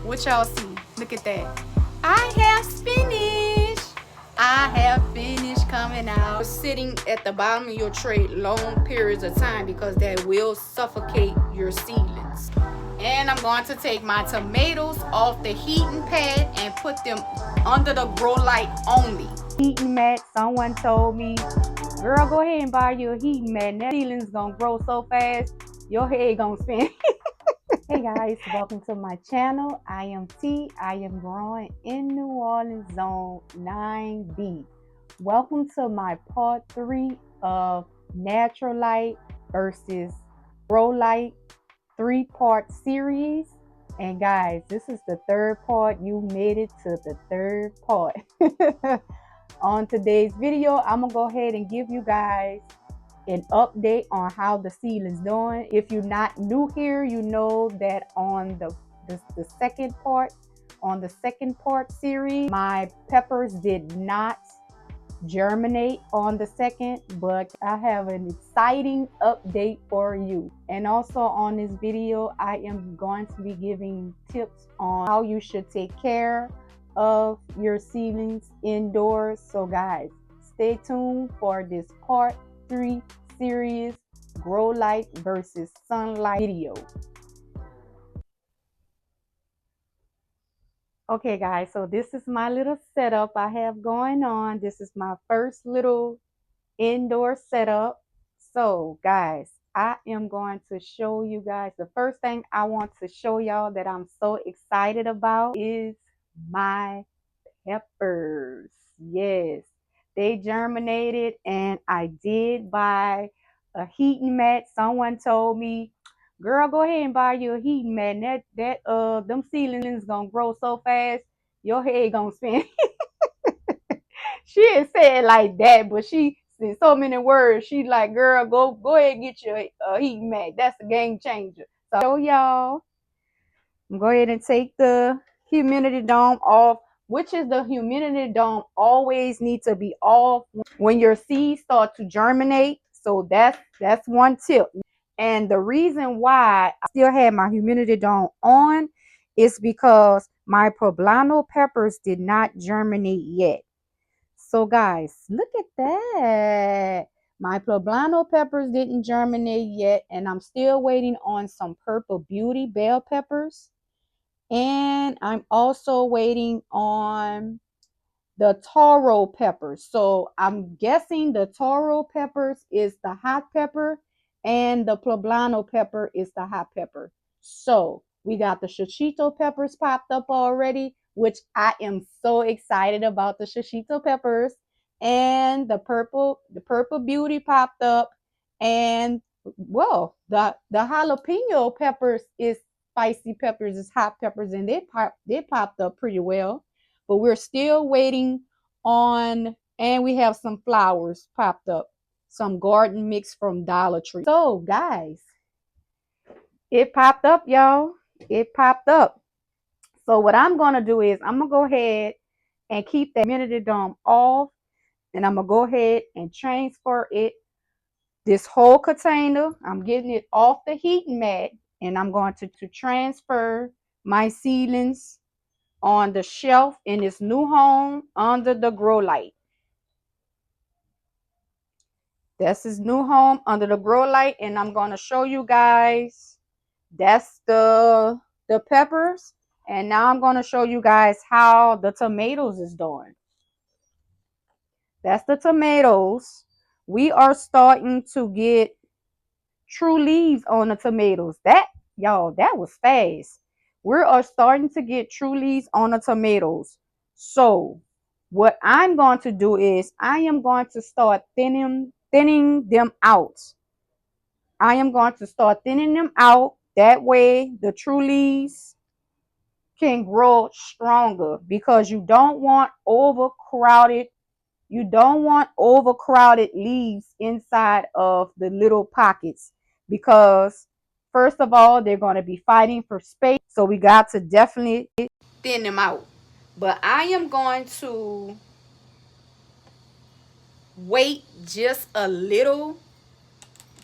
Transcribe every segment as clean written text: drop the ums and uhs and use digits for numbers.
What y'all see? Look at that. I have spinach. I have spinach coming out. Sitting at the bottom of your tray long periods of time because that will suffocate your seedlings. And I'm going to take my tomatoes off the heating pad and put them under the grow light only. Heating mat, someone told me, girl, go ahead and buy you a heating mat. That seedling's gonna grow so fast, your head gonna spin. Hey guys, welcome to my channel. I am T. I am growing in New Orleans Zone 9B. Welcome to my part 3 of natural light versus grow light 3-part series. And guys, this is the 3rd part. You made it to the 3rd part. On today's video, I'm gonna go ahead and give you guys an update on how the seedling's doing. If you're not new here, you know that on the second part series, my peppers did not germinate on the second, but I have an exciting update for you. And also on this video, I am going to be giving tips on how you should take care of your seedlings indoors. So guys, stay tuned for this part 3 series grow light versus sunlight video. Okay guys, so this is my little setup I have going on. This is my first little indoor setup. So guys, I am going to show you guys, the first thing I want to show y'all that I'm so excited about is my peppers. Yes, they germinated, and I did buy a heating mat. Someone told me, girl, go ahead and buy you a heating mat. And them seedlings gonna grow so fast, your head gonna spin. She didn't say it like that, but she in so many words, she like, girl, go ahead and get your heating mat. That's a game changer. So show y'all. Go ahead and take the humidity dome off, which is the humidity dome always needs to be off when your seeds start to germinate. So that's one tip. And the reason why I still had my humidity dome on is because my poblano peppers did not germinate yet. So guys, look at that. My poblano peppers didn't germinate yet, and I'm still waiting on some purple beauty bell peppers. And I'm also waiting on the taro peppers. So I'm guessing the taro peppers is the hot pepper and the poblano pepper is the hot pepper. So we got the shishito peppers popped up already, which I am so excited about the shishito peppers. And the purple beauty popped up. And well, the jalapeno peppers is spicy peppers, is hot peppers, and they popped up pretty well. But we're still waiting on, and we have some flowers popped up, some garden mix from Dollar Tree. So guys, it popped up, y'all. It popped up. So what I'm gonna do is I'm gonna go ahead and keep that humidity dome off, and I'm gonna go ahead and transfer it, this whole container. I'm getting it off the heating mat, and I'm going to transfer my seedlings on the shelf in this new home under the grow light. That's his new home under the grow light, and I'm going to show you guys. That's the peppers, and now I'm going to show you guys how the tomatoes is doing. That's the tomatoes. We are starting to get true leaves on the tomatoes. That, y'all, that was fast. We are starting to get true leaves on the tomatoes. So what I'm going to do is I am going to start thinning them out. I am going to start thinning them out. That way the true leaves can grow stronger, because you don't want overcrowded leaves inside of the little pockets, because first of all, they're going to be fighting for space. So we got to definitely thin them out. But I am going to wait just a little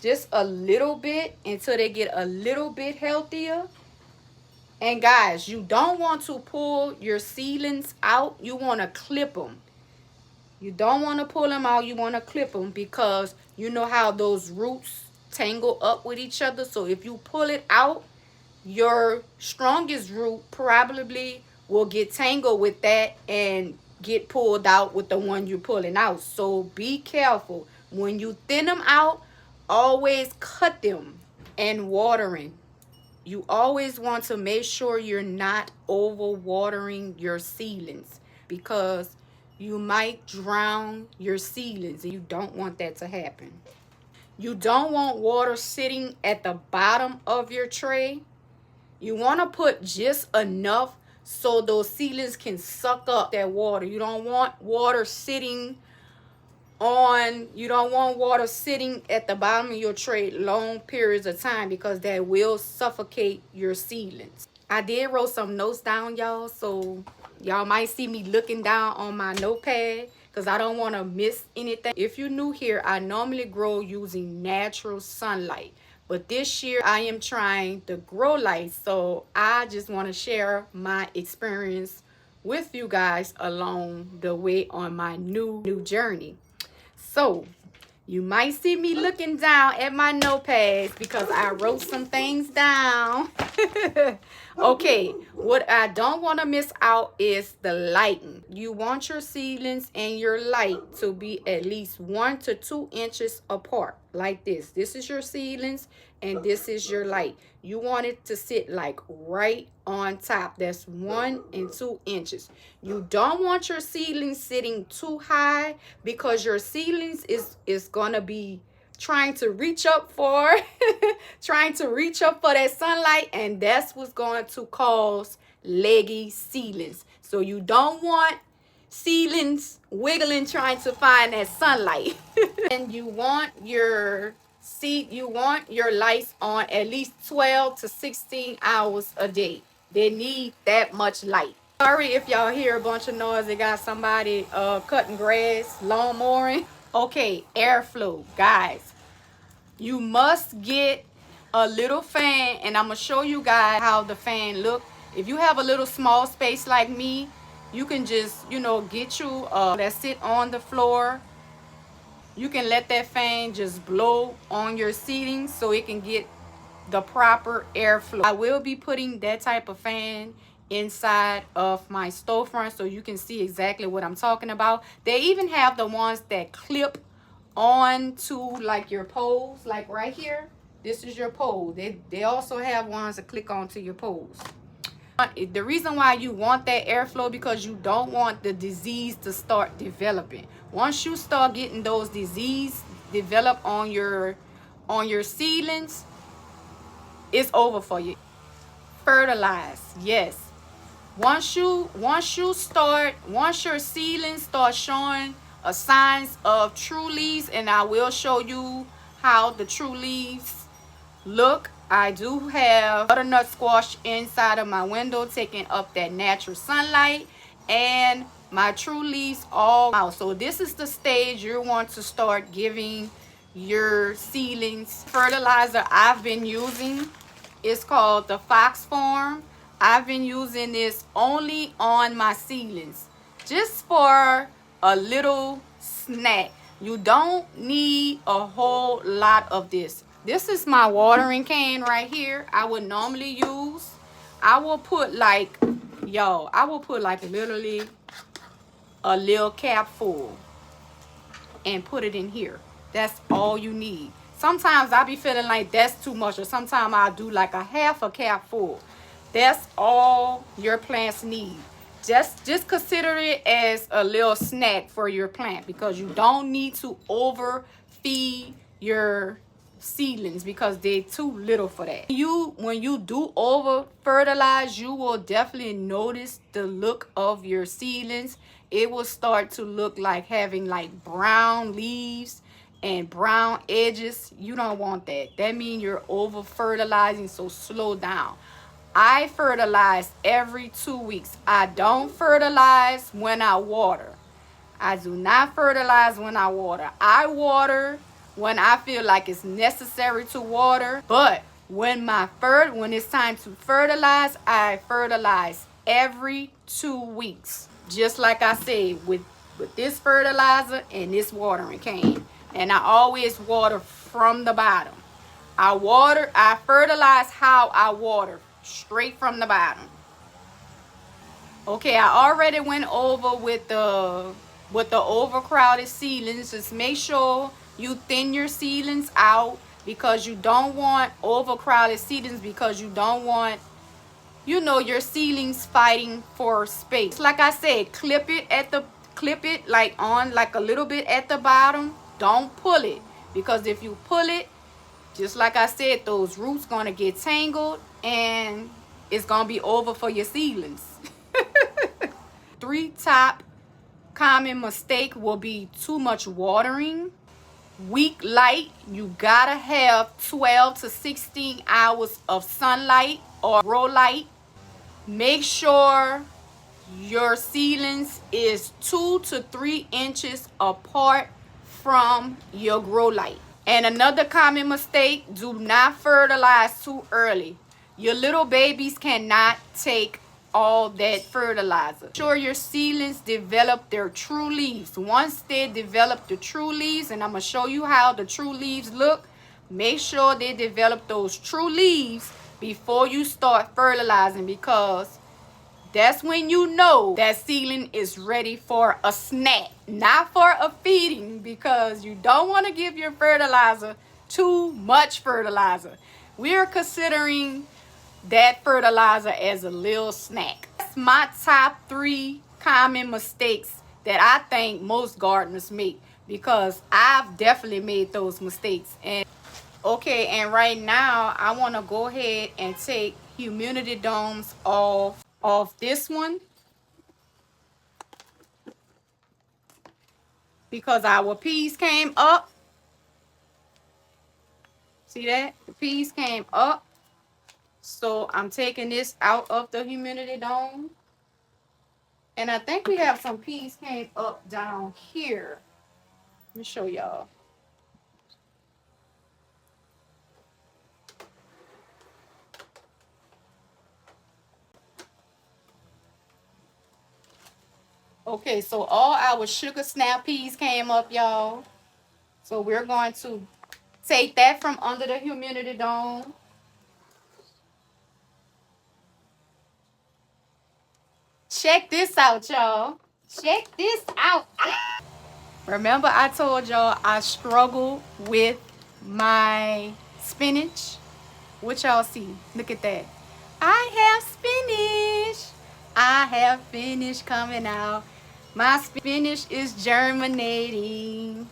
bit until they get a little bit healthier. And guys, you don't want to pull your seedlings out. You want to clip them. You don't want to pull them out. You want to clip them because you know how those roots tangle up with each other. So if you pull it out, your strongest root probably will get tangled with that and get pulled out with the one you're pulling out. So be careful. When you thin them out, always cut them. And watering. You always want to make sure you're not over watering your seedlings because you might drown your seedlings and you don't want that to happen. You don't want water sitting at the bottom of your tray. You want to put just enough so those seedlings can suck up that water. You don't want water sitting at the bottom of your tray long periods of time because that will suffocate your seedlings. I did wrote some notes down, y'all, so y'all might see me looking down on my notepad because I don't want to miss anything. If you're new here, I normally grow using natural sunlight, but this year I am trying the grow light, so I just want to share my experience with you guys along the way on my new journey. So you might see me looking down at my notepads because I wrote some things down. Okay, what I don't want to miss out is the lighting. You want your seedlings and your light to be at least 1 to 2 inches apart, like this. This is your seedlings and this is your light. You want it to sit like right on top. That's 1 and 2 inches. You don't want your seedlings sitting too high because your seedlings is gonna be trying to reach up for that sunlight, and that's what's going to cause leggy seedlings. So you don't want seedlings wiggling trying to find that sunlight. And you want your lights on at least 12 to 16 hours a day. They need that much light. Sorry if y'all hear a bunch of noise. They got somebody cutting grass, lawn mowing. Okay, airflow, guys. You must get a little fan, and I'm gonna show you guys how the fan look. If you have a little small space like me, you can just, get you that sit on the floor. You can let that fan just blow on your seeding so it can get the proper airflow. I will be putting that type of fan inside of my storefront so you can see exactly what I'm talking about. They even have the ones that clip on to like your poles, like right here. This is your pole. They also have ones that click onto your poles. The reason why you want that airflow because you don't want the disease to start developing. Once you start getting those disease develop on your seedlings, it's over for you. Fertilize, yes. Once your seedlings start showing signs of true leaves, and I will show you how the true leaves look. I do have butternut squash inside of my window taking up that natural sunlight, and my true leaves all out. So this is the stage you want to start giving your seedlings. Fertilizer I've been using is called the Fox Farm. I've been using this only on my seedlings just for a little snack. You don't need a whole lot of this. This is my watering can right here. I would normally use. I will put like literally a little cap full and put it in here. That's all you need. Sometimes I'll be feeling like that's too much, or sometimes I'll do like a half a cap full. That's all your plants need. Just consider it as a little snack for your plant because you don't need to overfeed your seedlings because they're too little for that. When you do over fertilize, you will definitely notice the look of your seedlings. It will start to look like having like brown leaves and brown edges. You don't want that. That means you're over fertilizing, so slow down. I fertilize every 2 weeks. I don't fertilize when I water. I do not fertilize when I water. I water when I feel like it's necessary to water, but When it's time to fertilize, I fertilize every 2 weeks. Just like I said, with this fertilizer and this watering can. And I always water from the bottom. I fertilize how I water, straight from the bottom. Okay, I already went over with the overcrowded seedlings. Just make sure you thin your seedlings out, because you don't want overcrowded seedlings, because you don't want, you know, your seedlings fighting for space. Like I said, clip it like on like a little bit at the bottom. Don't pull it, because if you pull it, just like I said, those roots gonna get tangled and it's gonna be over for your seedlings. 3 top common mistake will be too much watering, weak light. You gotta have 12 to 16 hours of sunlight or grow light. Make sure your seedlings is 2 to 3 inches apart from your grow light. And another common mistake, do not fertilize too early. Your little babies cannot take all that fertilizer. Make sure your seedlings develop their true leaves. Once they develop the true leaves, and I'm going to show you how the true leaves look, make sure they develop those true leaves before you start fertilizing, because that's when you know that seedling is ready for a snack, not for a feeding, because you don't want to give your fertilizer too much fertilizer. We're considering that fertilizer as a little snack. That's my top 3 common mistakes that I think most gardeners make, because I've definitely made those mistakes. And okay, and right now I want to go ahead and take humidity domes off this one, because our peas came up. See that? The peas came up. So I'm taking this out of the humidity dome. And I think we have some peas came up down here. Let me show y'all. Okay, so all our sugar snap peas came up, y'all. So we're going to take that from under the humidity dome. Check this out, y'all. Check this out. Ah! Remember I told y'all I struggle with my spinach? What y'all see? Look at that. I have spinach. I have spinach coming out. My spinach is germinating.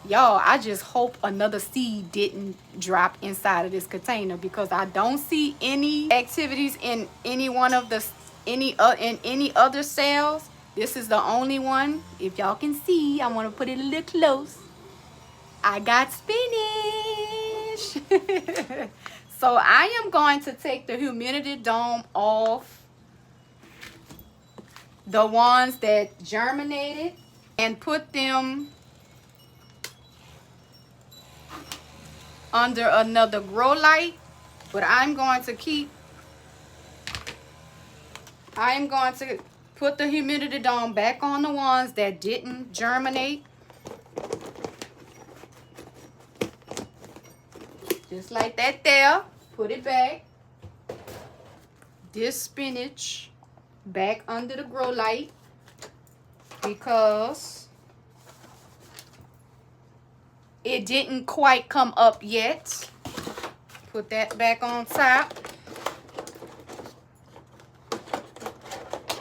Y'all, I just hope another seed didn't drop inside of this container, because I don't see any activities in any one of the in any other cells. This is the only one. If y'all can see, I want to put it a little close. I got spinach. So I am going to take the humidity dome off the ones that germinated and put them under another grow light. But I'm going to put the humidity dome back on the ones that didn't germinate. Just like that there. Put it back. This spinach back under the grow light, because it didn't quite come up yet. Put that back on top.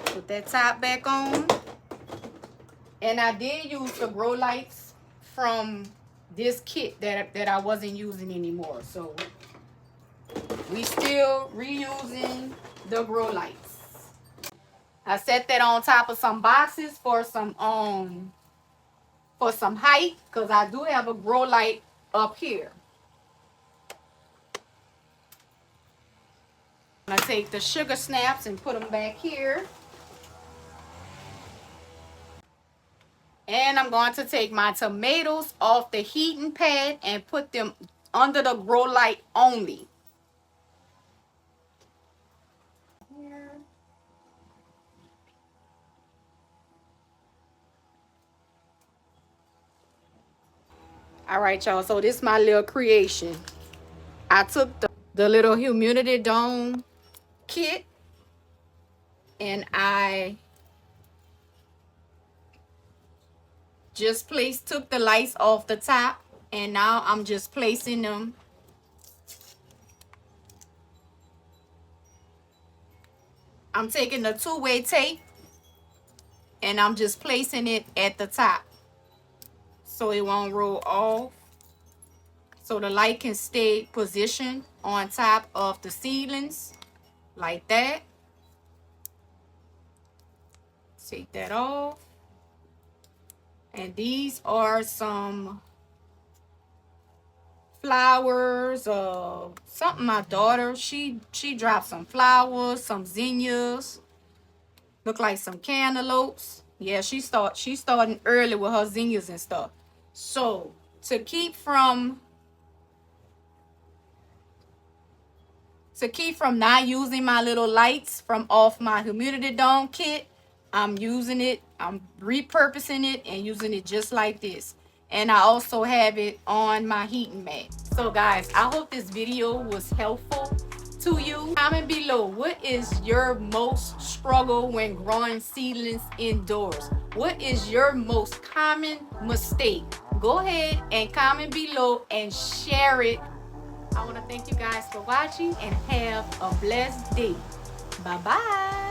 Put that top back on. And I did use the grow lights from this kit that I wasn't using anymore. So we still reusing the grow lights. I set that on top of some boxes for some height, because I do have a grow light up here. I'm gonna take the sugar snaps and put them back here. And I'm going to take my tomatoes off the heating pad and put them under the grow light only. All right, y'all. So this is my little creation. I took the little humidity dome kit and I just took the lights off the top, and now I'm just placing them. I'm taking the two-way tape and I'm just placing it at the top so it won't roll off, so the light can stay positioned on top of the seedlings like that. Take that off. And these are some flowers, something my daughter, she dropped some flowers, some zinnias, look like some cantaloupes. Yeah, she's starting early with her zinnias and stuff. So to keep from not using my little lights from off my humidity dome kit, I'm using it, I'm repurposing it and using it just like this. And I also have it on my heating mat. So guys, I hope this video was helpful to you. Comment below, what is your most struggle when growing seedlings indoors? What is your most common mistake? Go ahead and comment below and share it. I want to thank you guys for watching and have a blessed day. Bye bye.